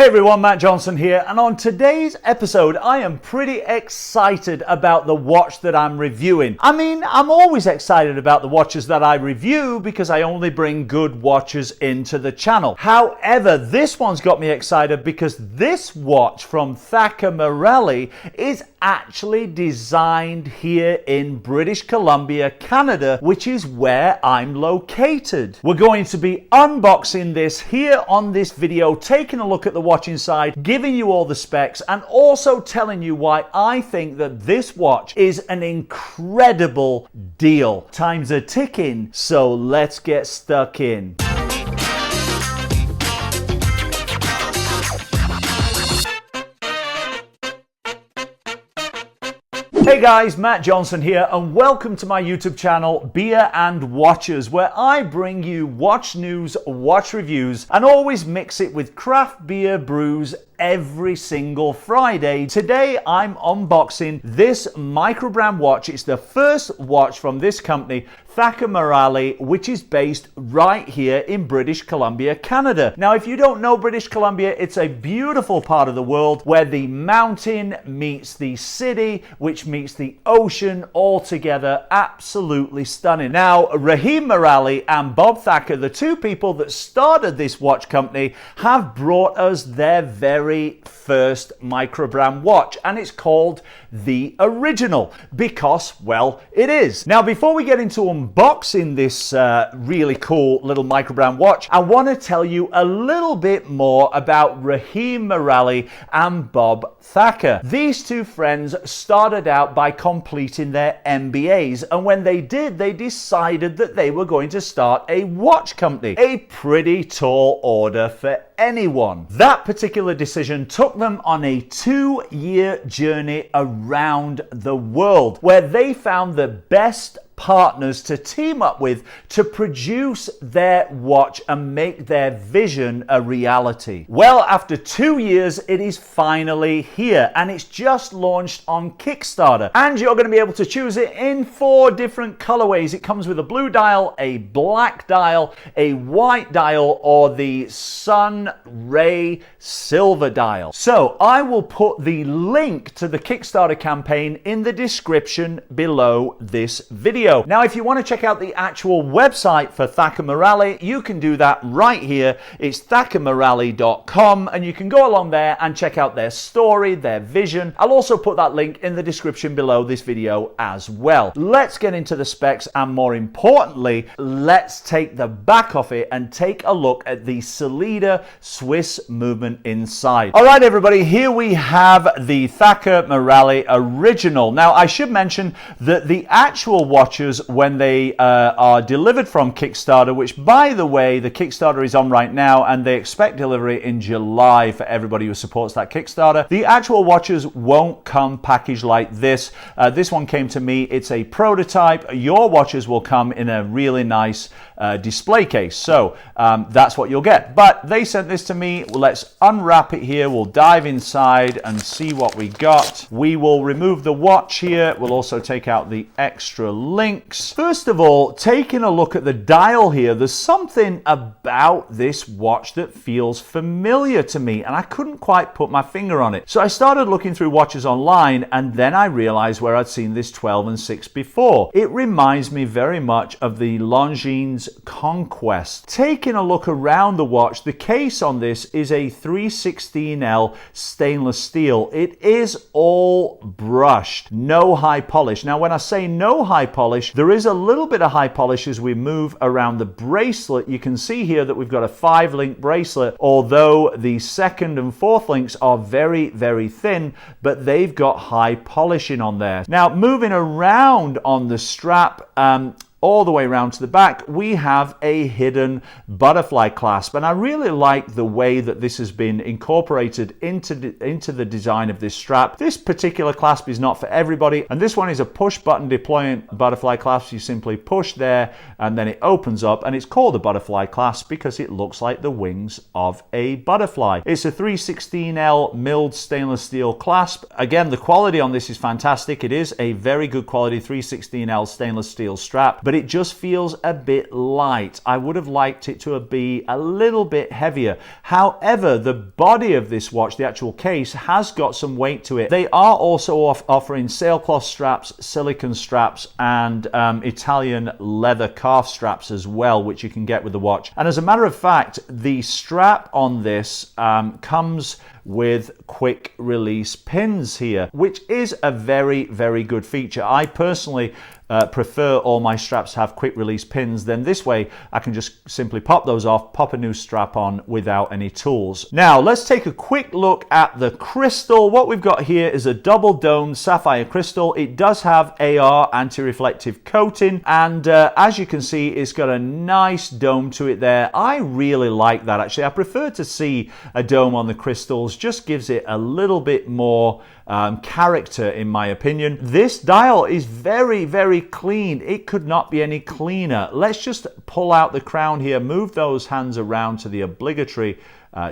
Hey everyone, Matt Johnson here, and on today's episode I am pretty excited about the watch that I'm reviewing. I mean, I'm always excited about the watches that I review because I only bring good watches into the channel. However, this one's got me excited because this watch from Thacker Merali is actually designed here in British Columbia, Canada, which is where I'm located. We're going to be unboxing this here on this video, taking a look at the watch inside, giving you all the specs, and also telling you why I think that this watch is an incredible deal. Time's a ticking, so let's get stuck in. Hey guys, Matt Johnson here, and welcome to my YouTube channel, Beer and Watches, where I bring you watch news, watch reviews, and always mix it with craft beer brews every single Friday. Today I'm unboxing this microbrand watch. It's the first watch from this company, Thacker Merali, which is based right here in British Columbia, Canada. Now, if you don't know British Columbia, it's a beautiful part of the world where the mountain meets the city, which meets the ocean, all together. Absolutely stunning. Now, Rahim Merali and Bob Thacker, the two people that started this watch company, have brought us their very first microbrand watch, and it's called the Original because, well, it is. Now, before we get into unboxing this really cool little microbrand watch, I want to tell you a little bit more about Rahim Merali and Bob Thacker. These two friends started out by completing their MBAs, and when they did, they decided that they were going to start a watch company. A pretty tall order for anyone. That particular decision took them on a 2-year journey around the world, where they found the best partners to team up with to produce their watch and make their vision a reality. Well, after 2 years, it is finally here, and it's just launched on Kickstarter, and you're going to be able to choose it in 4 different colorways. It comes with a blue dial, a black dial, a white dial, or the sun ray silver dial. So I will put the link to the Kickstarter campaign in the description below this video. Now, if you want to check out the actual website for Thacker Merali, you can do that right here. It's thackermerali.com, and you can go along there and check out their story, their vision. I'll also put that link in the description below this video as well. Let's get into the specs, and more importantly, let's take the back of it and take a look at the Sellita Swiss movement inside. All right, everybody, here we have the Thacker Merali Original. Now, I should mention that the actual watches, when they are delivered from Kickstarter, which, by the way, the Kickstarter is on right now, and they expect delivery in July for everybody who supports that Kickstarter. The actual watches won't come packaged like this. This one came to me. It's a prototype. Your watches will come in a really nice display case. So that's what you'll get. But they sent this to me. Let's unwrap it here. We'll dive inside and see what we got. We will remove the watch here. We'll also take out the extra links. First of all, taking a look at the dial here, there's something about this watch that feels familiar to me, and I couldn't quite put my finger on it. So I started looking through watches online, and then I realized where I'd seen this 12 and 6 before. It reminds me very much of the Longines Conquest. Taking a look around the watch, the case on this is a 316L stainless steel. It is all brushed, no high polish. Now, when I say no high polish, there is a little bit of high polish as we move around the bracelet. You can see here that we've got a 5-link bracelet, although the 2nd and 4th links are very, very thin, but they've got high polishing on there. Now, moving around on the strap, all the way around to the back, we have a hidden butterfly clasp, and I really like the way that this has been incorporated into the design of this strap. This particular clasp is not for everybody, and this one is a push button deployment butterfly clasp. You simply push there and then it opens up, and it's called a butterfly clasp because it looks like the wings of a butterfly. It's a 316L milled stainless steel clasp. Again, the quality on this is fantastic. It is a very good quality 316L stainless steel strap, but it just feels a bit light. I would have liked it to be a little bit heavier. However, the body of this watch, the actual case, has got some weight to it. They are also offering sailcloth straps, silicone straps, and Italian leather calf straps as well, which you can get with the watch. And as a matter of fact, the strap on this comes with quick release pins here, which is a very, very good feature. I personally prefer all my straps to have quick release pins. Then this way I can just simply pop those off, pop a new strap on without any tools. Now let's take a quick look at the crystal. What we've got here is a double domed sapphire crystal. It does have AR anti-reflective coating, and as you can see, it's got a nice dome to it there. I really like that actually. I prefer to see a dome on the crystals, just gives it a little bit more character in my opinion. This dial is very, very clean. It could not be any cleaner. Let's just pull out the crown here, move those hands around to the obligatory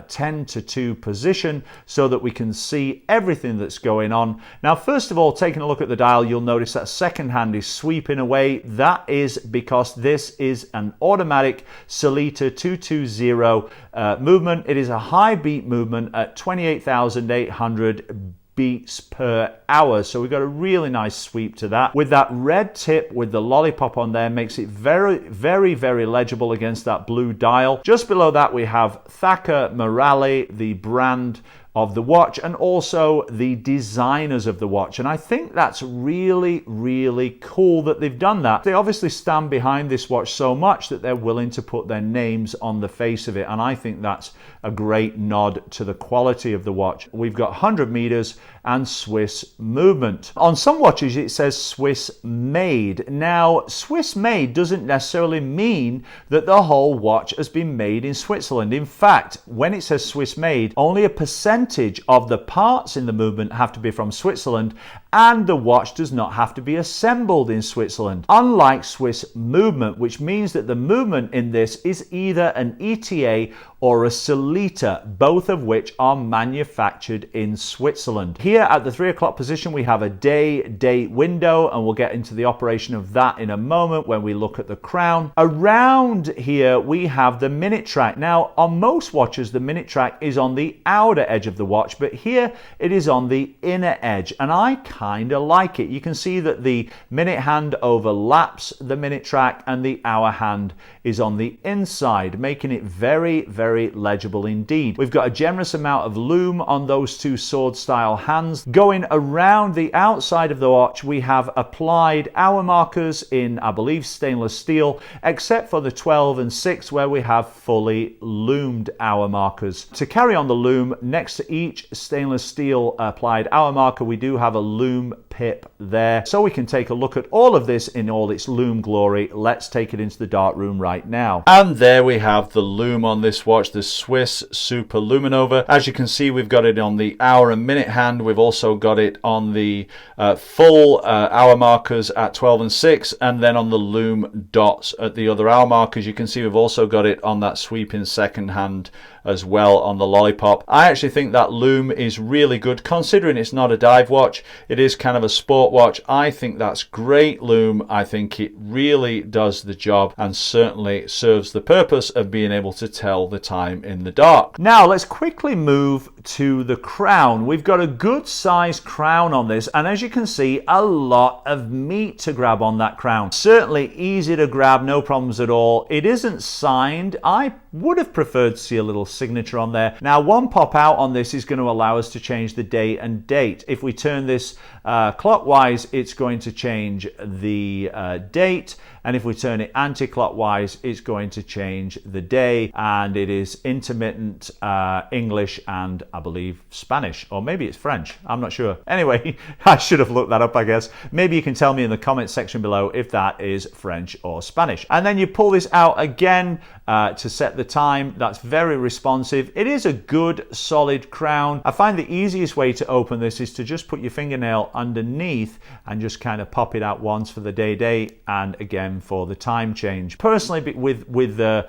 10 to 2 position so that we can see everything that's going on. Now, first of all, taking a look at the dial, you'll notice that second hand is sweeping away. That is because this is an automatic Sellita 220 movement. It is a high beat movement at 28,800 beats per hour. So we've got a really nice sweep to that. With that red tip with the lollipop on there, makes it very, very, very legible against that blue dial. Just below that we have Thacker Merali, the brand of the watch, and also the designers of the watch. And I think that's really, really cool that they've done that. They obviously stand behind this watch so much that they're willing to put their names on the face of it. And I think that's a great nod to the quality of the watch. We've got 100 meters and Swiss movement. On some watches it says Swiss made. Now, Swiss made doesn't necessarily mean that the whole watch has been made in Switzerland. In fact, when it says Swiss made, only a percentage of the parts in the movement have to be from Switzerland, and the watch does not have to be assembled in Switzerland. Unlike Swiss movement, which means that the movement in this is either an ETA or a Sellita, both of which are manufactured in Switzerland. Here at the 3 o'clock position, we have a day-date window, and we'll get into the operation of that in a moment when we look at the crown. Around here, we have the minute track. Now, on most watches, the minute track is on the outer edge of the watch, but here it is on the inner edge, and I kind of like it. You can see that the minute hand overlaps the minute track, and the hour hand is on the inside, making it very, very legible indeed. We've got a generous amount of lume on those two sword style hands. Going around the outside of the watch, we have applied hour markers in, I believe, stainless steel, except for the 12 and 6 where we have fully lumed hour markers. To carry on the lume, next to each stainless steel applied hour marker, we do have a lume pip there. So we can take a look at all of this in all its lume glory. Let's take it into the dark room right now. And there we have the lume on this watch, the Swiss Super Luminova. As you can see, we've got it on the hour and minute hand. We've also got it on the full hour markers at 12 and 6, and then on the lume dots at the other hour markers. You can see we've also got it on that sweeping second hand as well on the lollipop. I actually think that lume is really good, considering it's not a dive watch. It is kind of a sport watch. I think that's great lume. I think it really does the job and certainly serves the purpose of being able to tell the time in the dark. Now let's quickly move to the crown. We've got a good sized crown on this, and as you can see, a lot of meat to grab on that crown. Certainly easy to grab, no problems at all. It isn't signed. I would have preferred to see a little signature on there. Now, one pop out on this is going to allow us to change the day and date. If we turn this clockwise, it's going to change the date, and if we turn it anti-clockwise, it's going to change the day, and it is intermittent English and I believe Spanish, or maybe it's French, I'm not sure. Anyway, I should have looked that up, I guess. Maybe you can tell me in the comment section below if that is French or Spanish. And then you pull this out again to set the time. That's very responsive. It is a good solid solid crown. I find the easiest way to open this is to just put your fingernail underneath and just kind of pop it out once for the day and again for the time change. Personally, with the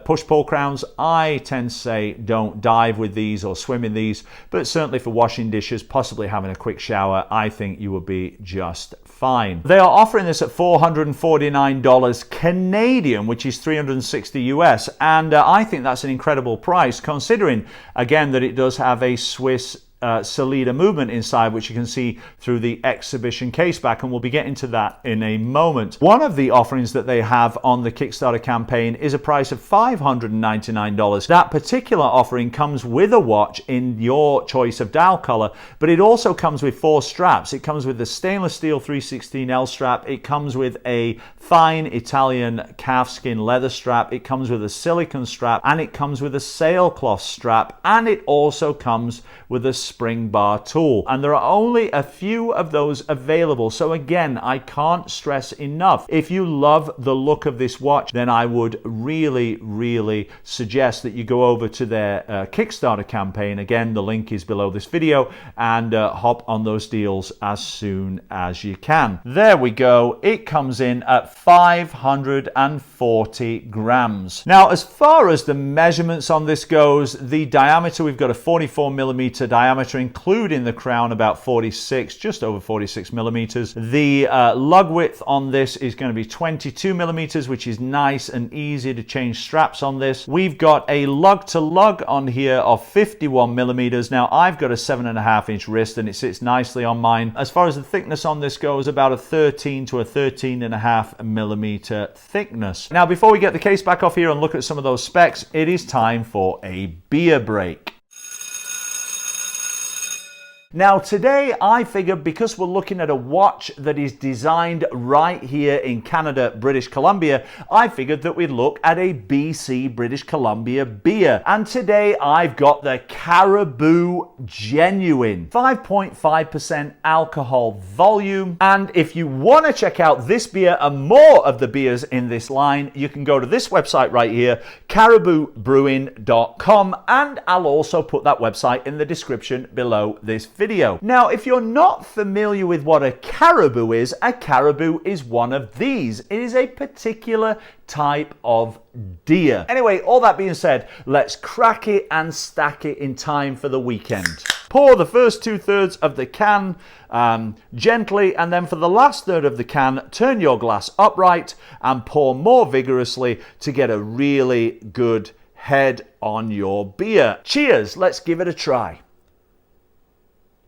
push-pull crowns, I tend to say don't dive with these or swim in these, but certainly for washing dishes, possibly having a quick shower, I think you will be just fine. They are offering this at $449 Canadian, which is $360 US, and I think that's an incredible price considering, again, that it does have a Swiss Sellita movement inside, which you can see through the exhibition case back, and we'll be getting to that in a moment. One of the offerings that they have on the Kickstarter campaign is a price of $599. That particular offering comes with a watch in your choice of dial color, but it also comes with 4 straps. It comes with the stainless steel 316L strap, it comes with a fine Italian calfskin leather strap, it comes with a silicone strap, and it comes with a sailcloth strap, and it also comes with a spring bar tool, and there are only a few of those available. So again, I can't stress enough, if you love the look of this watch, then I would really suggest that you go over to their Kickstarter campaign. Again, the link is below this video, and hop on those deals as soon as you can. There we go. It comes in at 540 grams. Now, as far as the measurements on this goes, the diameter, we've got a 44mm diameter, including the crown, about 46, just over 46 millimeters. The lug width on this is going to be 22 millimeters, which is nice and easy to change straps on this. We've got a lug to lug on here of 51 millimeters. Now, I've got a 7.5-inch wrist, and it sits nicely on mine. As far as the thickness on this goes, about a 13 to a 13.5 millimeter thickness. Now, before we get the case back off here and look at some of those specs, it is time for a beer break. Now today I figured, because we're looking at a watch that is designed right here in Canada, British Columbia, I figured that we'd look at a BC, British Columbia beer. And today I've got the Caribou Genuine, 5.5% alcohol volume. And if you want to check out this beer and more of the beers in this line, you can go to this website right here, cariboubrewing.com, and I'll also put that website in the description below this video. Now, if you're not familiar with what a caribou is one of these. It is a particular type of deer. Anyway, all that being said, let's crack it and stack it in time for the weekend. Pour the first 2/3 of the can gently, and then for the last third of the can, turn your glass upright and pour more vigorously to get a really good head on your beer. Cheers, let's give it a try.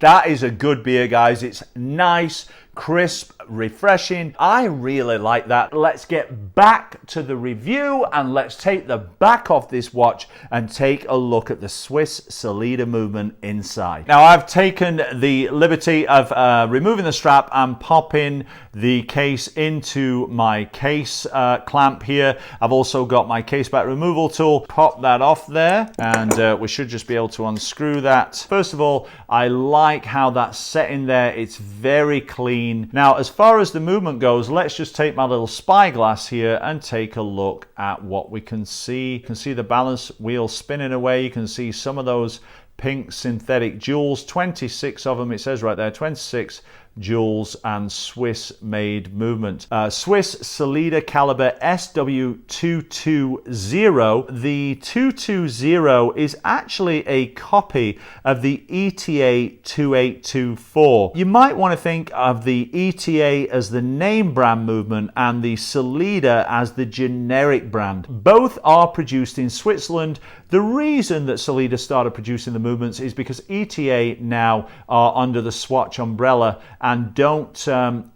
That is a good beer, guys. It's nice, crisp, refreshing. I really like that. Let's get back to the review, and let's take the back off this watch and take a look at the Swiss Sellita movement inside. Now, I've taken the liberty of removing the strap and popping the case into my case clamp here. I've also got my case back removal tool. Pop that off there, and we should just be able to unscrew that. First of all, I like how that's set in there. It's very clean. Now, as far as the movement goes, let's just take my little spyglass here and take a look at what we can see. You can see the balance wheel spinning away. You can see some of those pink synthetic jewels, 26 of them, it says right there, 26 jewels, and Swiss made movement. Swiss Sellita caliber SW220. The 220 is actually a copy of the ETA 2824. You might want to think of the ETA as the name brand movement and the Sellita as the generic brand. Both are produced in Switzerland. The reason that Sellita started producing the movements is because ETA now are under the Swatch umbrella and don't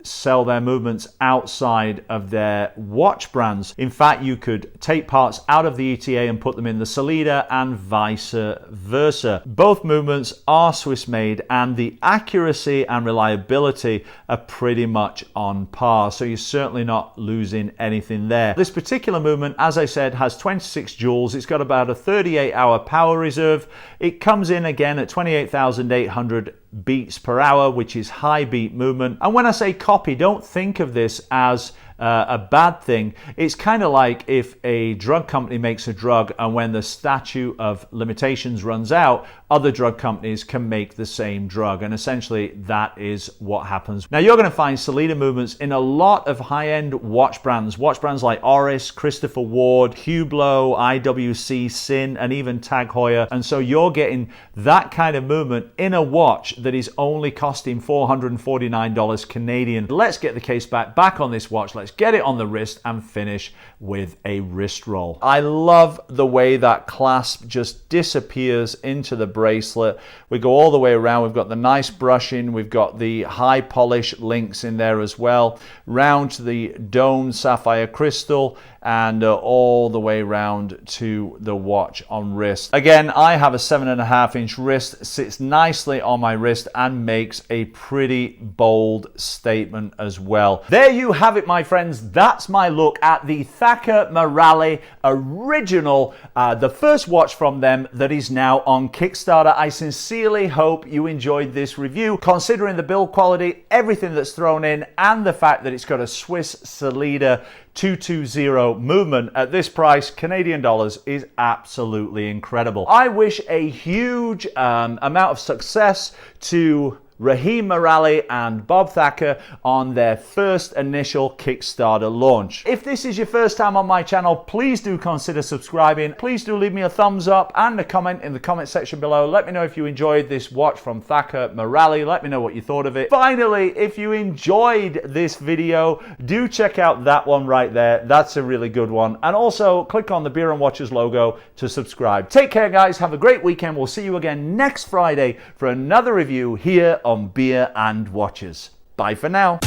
sell their movements outside of their watch brands. In fact, you could take parts out of the ETA and put them in the Sellita and vice versa. Both movements are Swiss made, and the accuracy and reliability are pretty much on par, so you're certainly not losing anything there. This particular movement, as I said, has 26 jewels. It's got about a 38-hour power reserve. It comes in again at 28,800 beats per hour, which is high beat movement. And when I say copy, don't think of this as a bad thing. It's kind of like if a drug company makes a drug and when the statute of limitations runs out, other drug companies can make the same drug. And essentially that is what happens. Now you're going to find Sellita movements in a lot of high-end watch brands like Oris, Christopher Ward, Hublot, IWC, Sin, and even Tag Heuer. And so you're getting that kind of movement in a watch that is only costing $449 Canadian. Let's get the case back on this watch. Let's get it on the wrist and finish with a wrist roll. I love the way that clasp just disappears into the bracelet. We go all the way around. We've got the nice brushing. We've got the high polish links in there as well. Round to the domed sapphire crystal and all the way round to the watch on wrist. Again, I have a 7.5-inch wrist, sits nicely on my wrist and makes a pretty bold statement as well. There you have it, my friends. That's my look at the Thacker Merali original, the first watch from them that is now on Kickstarter. I sincerely hope you enjoyed this review, considering the build quality, everything that's thrown in, and the fact that it's got a Swiss Sellita 220 movement at this price, Canadian dollars, is absolutely incredible. I wish a huge amount of success to Rahim Merali and Bob Thacker on their first initial Kickstarter launch. If this is your first time on my channel, please do consider subscribing. Please do leave me a thumbs up and a comment in the comment section below. Let me know if you enjoyed this watch from Thacker Merali. Let me know what you thought of it. Finally, if you enjoyed this video, do check out that one right there. That's a really good one. And also click on the Beer and Watches logo to subscribe. Take care, guys. Have a great weekend. We'll see you again next Friday for another review here on Beer and Watches. Bye for now.